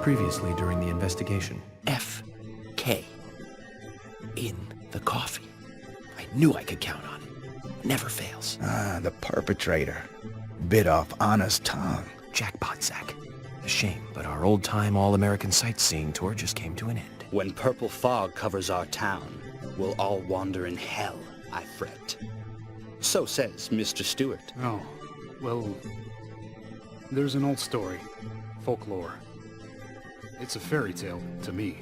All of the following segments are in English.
previously during the investigation. F.K. in the coffee. I knew I could count on it. Never fails. Ah, the perpetrator. Bit off Anna's tongue. Jackpot sack. A shame, but our old-time all-American sightseeing tour just came to an end. When purple fog covers our town, we'll all wander in hell, I fret. So says Mr. Stewart. Oh, well, there's an old story, folklore. It's a fairy tale to me.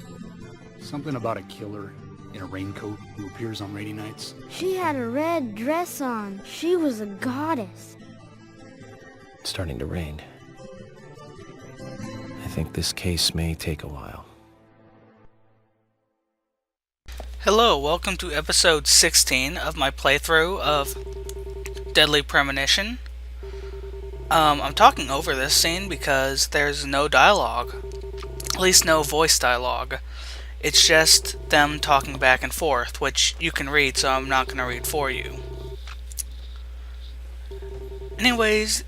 Something about a killer in a raincoat who appears on rainy nights. She had a red dress on. She was a goddess. It's starting to rain. I think this case may take a while. Hello, welcome to episode 16 of my playthrough of Deadly Premonition. I'm talking over this scene because there's no dialogue. At least no voice dialogue. It's just them talking back and forth, which you can read, so I'm not going to read for you. Anyways,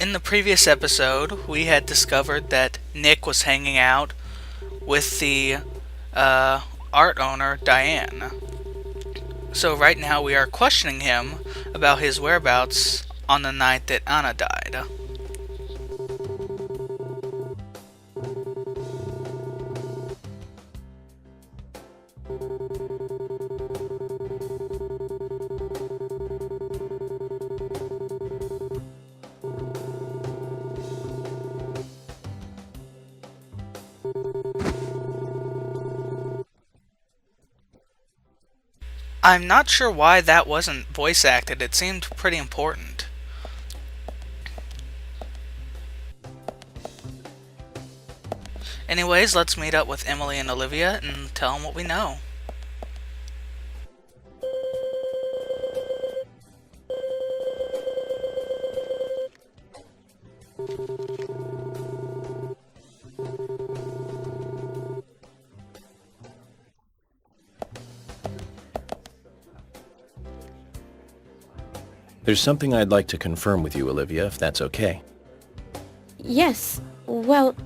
in the previous episode, we had discovered that Nick was hanging out with the art owner, Diane. So right now we are questioning him about his whereabouts on the night that Anna died. I'm not sure why that wasn't voice acted. It seemed pretty important. Anyways, let's meet up with Emily and Olivia and tell them what we know. There's something I'd like to confirm with you, Olivia, if that's okay. Yes. Well,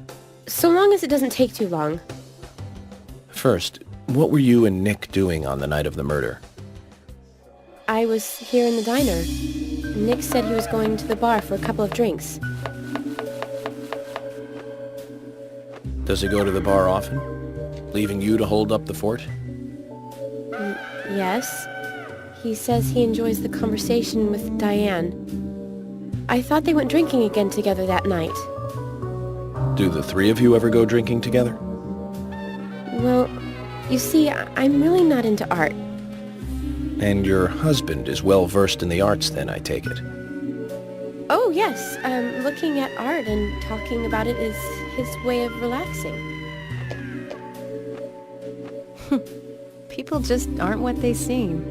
so long as it doesn't take too long. First, what were you and Nick doing on the night of the murder? I was here in the diner. Nick said he was going to the bar for a couple of drinks. Does he go to the bar often? Leaving you to hold up the fort? Yes. He says he enjoys the conversation with Diane. I thought they went drinking again together that night. Do the three of you ever go drinking together? Well, you see, I'm really not into art. And your husband is well versed in the arts then, I take it? Oh, yes. Looking at art and talking about it is his way of relaxing. People just aren't what they seem.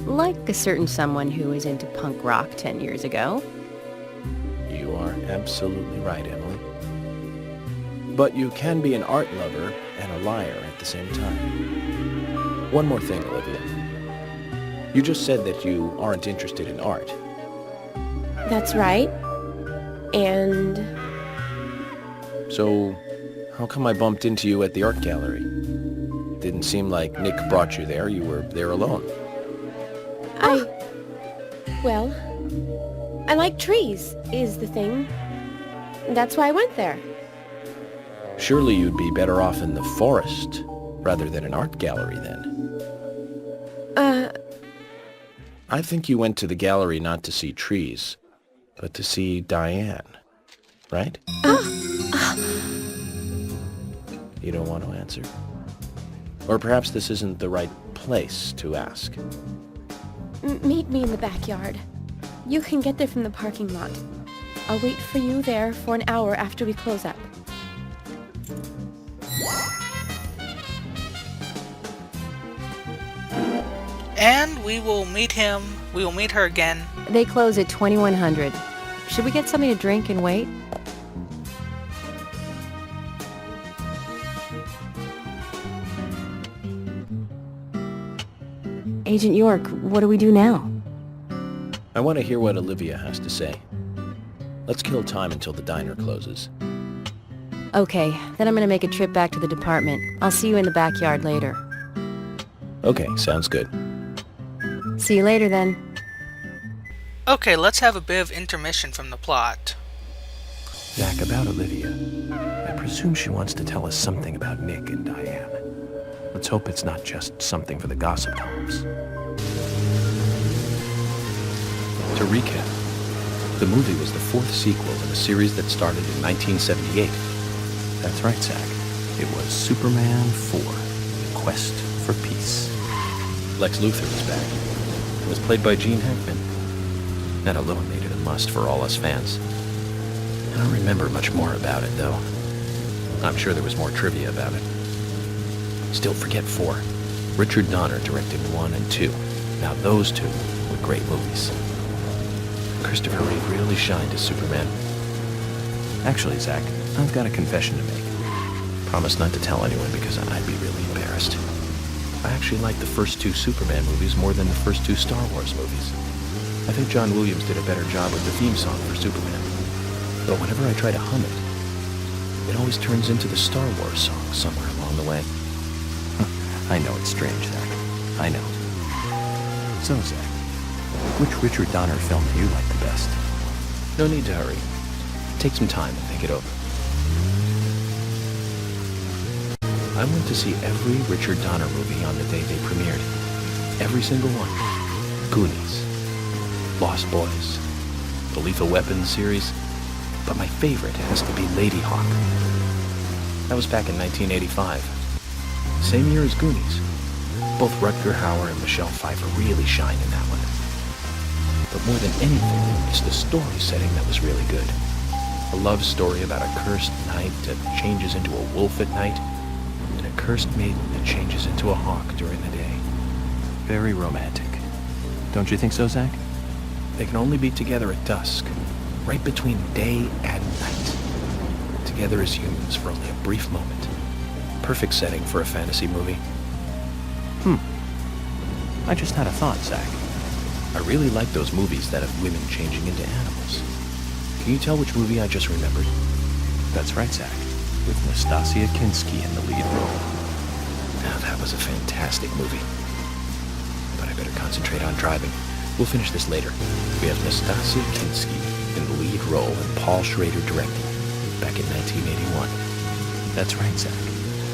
Like a certain someone who was into punk rock 10 years ago. You are absolutely right, Emily. But you can be an art lover and a liar at the same time. One more thing, Olivia. You just said that you aren't interested in art. That's right. And... So, how come I bumped into you at the art gallery? Didn't seem like Nick brought you there. You were there alone. Well, I like trees, is the thing. That's why I went there. Surely you'd be better off in the forest rather than an art gallery then. I think you went to the gallery not to see trees, but to see Diane, right? You don't want to answer? Or perhaps this isn't the right place to ask. Meet me in the backyard. You can get there from the parking lot. I'll wait for you there for an hour after we close up. And we will meet her again. They close at 2100. Should we get something to drink and wait? Agent York, what do we do now? I want to hear what Olivia has to say. Let's kill time until the diner closes. Okay, then I'm gonna make a trip back to the department. I'll see you in the backyard later. Okay, sounds good. See you later then. Okay, let's have a bit of intermission from the plot. Zach, about Olivia. I presume she wants to tell us something about Nick and Diane. Let's hope it's not just something for the gossip columns. To recap, the movie was the fourth sequel in a series that started in 1978. That's right, Zach. It was Superman 4, The Quest for Peace. Lex Luthor was back. It was played by Gene Hackman. That alone made it a must for all us fans. I don't remember much more about it, though. I'm sure there was more trivia about it. Still, forget 4. Richard Donner directed 1 and 2. Now those two were great movies. Christopher Reeve really shined as Superman. Actually, Zach, I've got a confession to make. Promise not to tell anyone because I'd be really embarrassed. I actually like the first 2 Superman movies more than the first 2 Star Wars movies. I think John Williams did a better job with the theme song for Superman. But whenever I try to hum it, it always turns into the Star Wars song somewhere along the way. I know it's strange, Zach. I know. So, Zach, which Richard Donner film do you like the best? No need to hurry. Take some time and think it over. I went to see every Richard Donner movie on the day they premiered. Every single one. Goonies, Lost Boys, the Lethal Weapon series, but my favorite has to be Lady Hawk. That was back in 1985. Same year as Goonies. Both Rutger Hauer and Michelle Pfeiffer really shine in that one. But more than anything, it's the story setting that was really good. A love story about a cursed knight that changes into a wolf at night, and a cursed maiden that changes into a hawk during the day. Very romantic. Don't you think so, Zach? They can only be together at dusk, right between day and night. Together as humans for only a brief moment. Perfect setting for a fantasy movie. I just had a thought, Zach. I really like those movies that have women changing into animals. Can you tell which movie I just remembered? That's right, Zach. With Nastasia Kinski in the lead role. Now, that was a fantastic movie. But I better concentrate on driving. We'll finish this later. We have Nastasia Kinski in the lead role and Paul Schrader directing, back in 1981. That's right, Zach.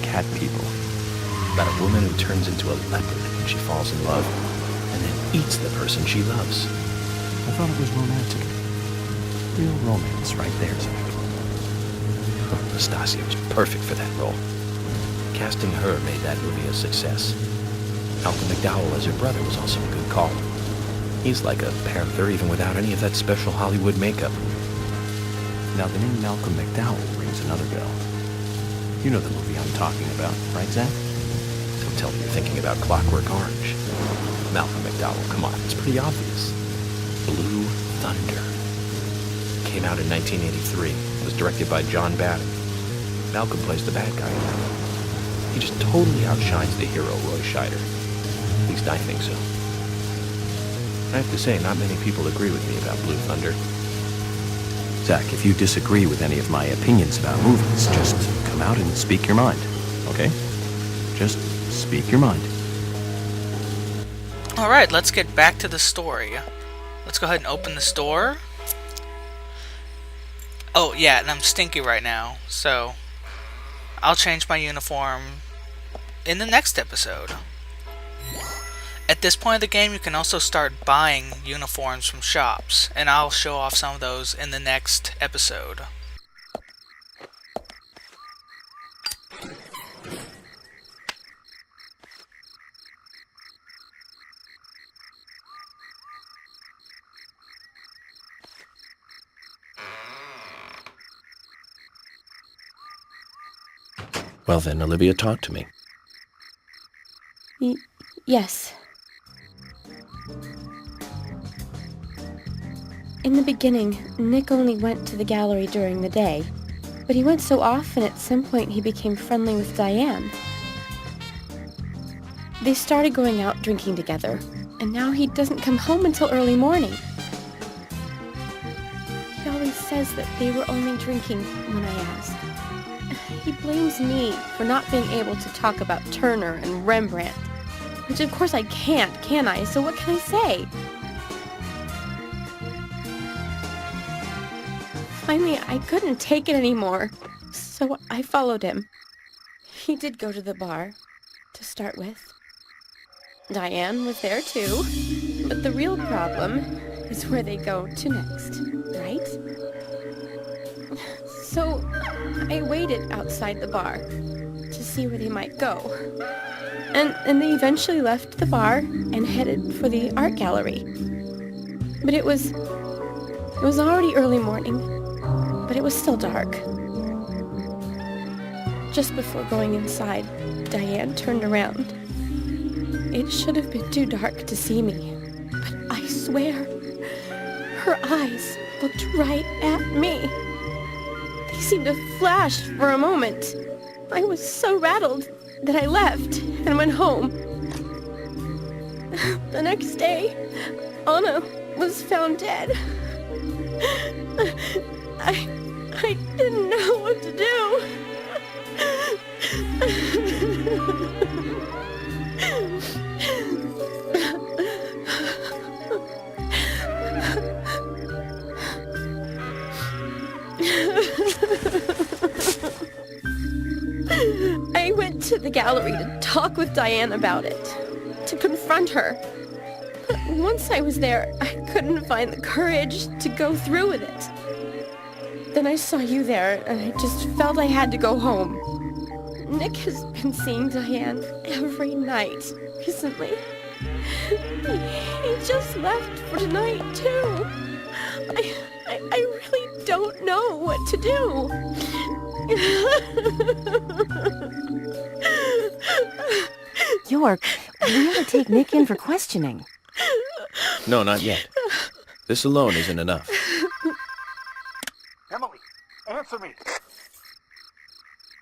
Cat People. About a woman who turns into a leopard when she falls in love, and then eats the person she loves. I thought it was romantic. Real romance right there, Zach. Nastasia was perfect for that role. Casting her made that movie a success. Malcolm McDowell as her brother was also a good call. He's like a panther even without any of that special Hollywood makeup. Now the name Malcolm McDowell rings another bell. You know the movie I'm talking about, right, Zach? Don't tell me you're thinking about Clockwork Orange. Malcolm McDowell, come on, it's pretty obvious. Blue Thunder. Came out in 1983. It was directed by John Badham. Malcolm plays the bad guy in that one. He just totally outshines the hero, Roy Scheider. At least I think so. I have to say, not many people agree with me about Blue Thunder. Zach, if you disagree with any of my opinions about movies, just come out and speak your mind, okay? Just speak your mind. Alright, let's get back to the story. Let's go ahead and open the store. Oh, yeah, and I'm stinky right now, so I'll change my uniform in the next episode. At this point of the game, you can also start buying uniforms from shops, and I'll show off some of those in the next episode. Well then, Olivia, talk to me. Yes. In the beginning, Nick only went to the gallery during the day, but he went so often at some point he became friendly with Diane. They started going out drinking together, and now he doesn't come home until early morning. He always says that they were only drinking when I ask. He blames me for not being able to talk about Turner and Rembrandt. Which of course I can't, can I? So what can I say? Finally, I couldn't take it anymore, so I followed him. He did go to the bar, to start with. Diane was there too, but the real problem is where they go to next, right? So I waited outside the bar to see where they might go. And they eventually left the bar and headed for the art gallery. But it was already early morning, but it was still dark. Just before going inside, Diane turned around. It should have been too dark to see me, but I swear, her eyes looked right at me. They seemed to flash for a moment. I was so rattled that I left and went home. The next day, Anna was found dead. I didn't know what to do. I went to the gallery to talk with Diane about it, to confront her. But once I was there, I couldn't find the courage to go through with it. Then I saw you there, and I just felt I had to go home. Nick has been seeing Diane every night recently. He just left for tonight, too. I really don't know what to do. York, we ought to take Nick in for questioning. No, not yet. This alone isn't enough. Emily, answer me.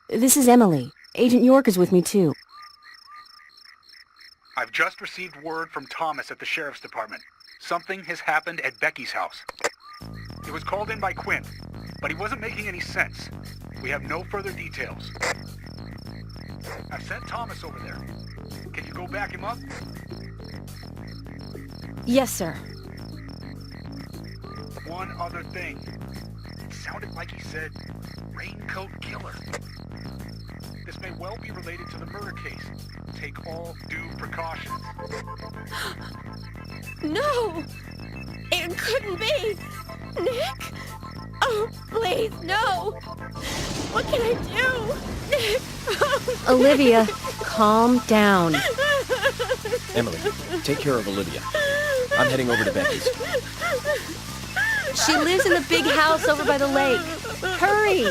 This is Emily. Agent York is with me, too. I've just received word from Thomas at the Sheriff's Department. Something has happened at Becky's house. It was called in by Quint, but he wasn't making any sense. We have no further details. I've sent Thomas over there. Can you go back him up? Yes, sir. One other thing. It sounded like he said, raincoat killer. This may well be related to the murder case. Take all due precautions. No! It couldn't be! Nick? Oh, please, no! What can I do? Nick! Oh, Olivia, calm down. Emily, take care of Olivia. I'm heading over to Becky's. She lives in the big house over by the lake. Hurry!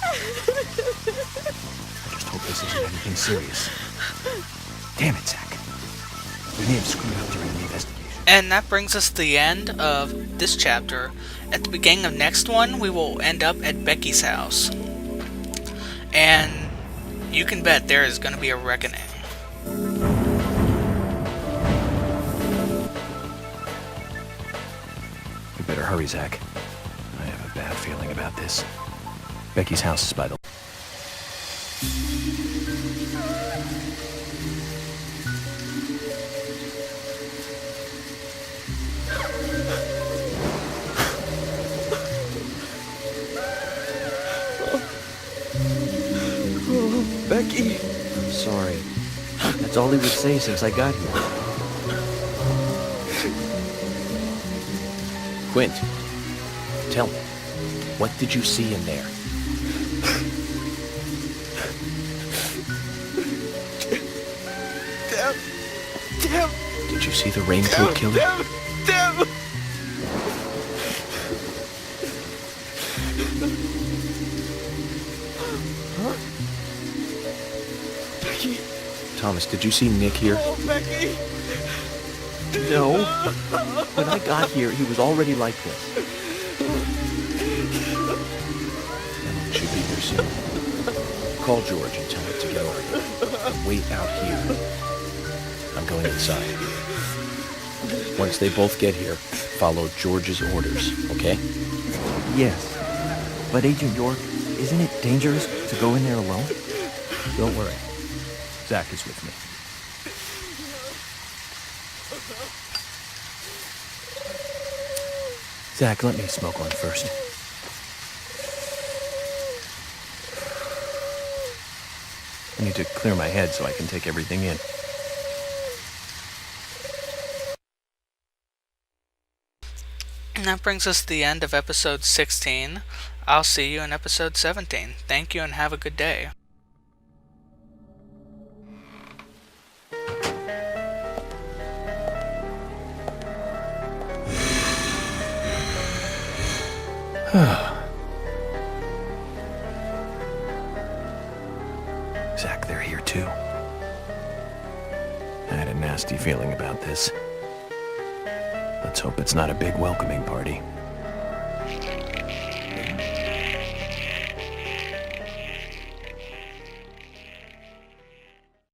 I just hope this isn't anything serious. Damn it, Zach. We may have screwed up during the investigation. And that brings us to the end of this chapter. At the beginning of next one, we will end up at Becky's house. And you can bet there is going to be a reckoning. You better hurry, Zach. I have a bad feeling about this. Becky's house is by the... Becky! I'm sorry. That's all he would say since I got here. Quint, tell me, what did you see in there? Damn! Did you see the raincoat killer? Damn! Becky! Thomas, did you see Nick here? Oh, Becky! No. When I got here, he was already like this. Emily should be here soon. Call George and tell him to get over here. And wait out here. I'm going inside. Once they both get here, follow George's orders, okay? Yes. But Agent York, isn't it dangerous to go in there alone? Don't worry. Zach is with me. Zach, let me smoke one first. I need to clear my head so I can take everything in. And that brings us to the end of episode 16. I'll see you in episode 17. Thank you and have a good day. Zach, they're here too. I had a nasty feeling about this. Let's hope it's not a big welcoming party.